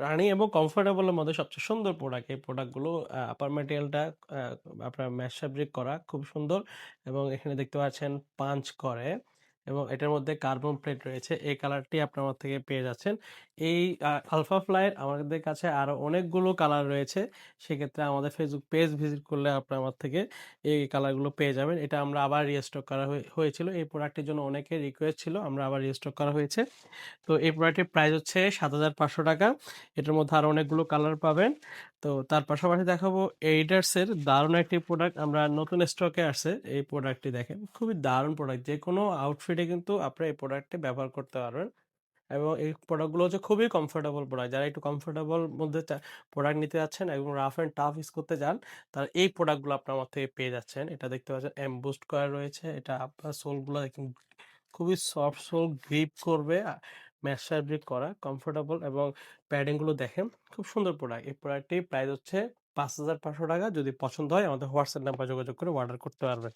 Running এবং comfortable এর মধ্যে সবচেয়ে সুন্দর প্রোডাক্ট। এই প্রোডাক্টগুলো আপার ম্যাটেরিয়ালটা আ আপনার ম্যাশ ফেব্রিক করা খুব সুন্দর এবং এখানে দেখতে পাচ্ছেন পাঞ্চ করে এবং এটার মধ্যে কার্বন প্লেট রয়েছে। এই কালারটি আপনার আমার থেকে পেয়ে যাচ্ছেন। এই আলফা ফ্লাইয়ের আমাদের কাছে আরো অনেকগুলো কালার রয়েছে। সেক্ষেত্রে আমাদের ফেসবুক পেজ ভিজিট করলে আপনার আমার থেকে এই কালারগুলো পেয়ে যাবেন। এটা আমরা আবার রিস্টক করা হয়েছিল। এই প্রোডাক্টের জন্য অনেকের রিকোয়েস্ট ছিল। আমরা আবার রিস্টক করা হয়েছে। তো এই প্রোডাক্টের প্রাইস হচ্ছে ৳৭,৫০০। এটার মধ্যে আরো অনেকগুলো কালার পাবেন। তো তার পাশাপাশি দেখাবো এইডার্স এর দারুণ একটি প্রোডাক্ট আমরা নতুন স্টকে আসছে। এই প্রোডাক্টটি দেখেন। খুবই দারুণ প্রোডাক্ট। যেকোনো আউটফিটে কিন্তু আপনারা এই প্রোডাক্টটি ব্যবহার করতে পারবেন। এবং এই প্রোডাক্টগুলো হচ্ছে খুবই কমফোর্টেবল প্রোডাক্ট। যারা একটু কমফোর্টেবল মধ্যে প্রোডাক্ট নিতে যাচ্ছেন এবং রাফ অ্যান্ড টাফ ইউজ করতে যান, তারা এই প্রোডাক্টগুলো আপনার আমার থেকে পেয়ে যাচ্ছেন। এটা দেখতে পাচ্ছেন এমবোসড করা রয়েছে। এটা আপনার সোলগুলো দেখুন খুবই সফট সোল গ্রিপ করবে। ম্যাশ ফেব্রিক করা, কমফোর্টেবল এবং প্যাডিং গুলো দেখেন খুব সুন্দর প্রোডাক্ট। এই প্রোডাক্টটির প্রাইস হচ্ছে ৳৫,৫০০। যদি পছন্দ হয় আমাদের হোয়াটসঅ্যাপ নাম্বারে যোগাযোগ করে অর্ডার করতে পারবেন।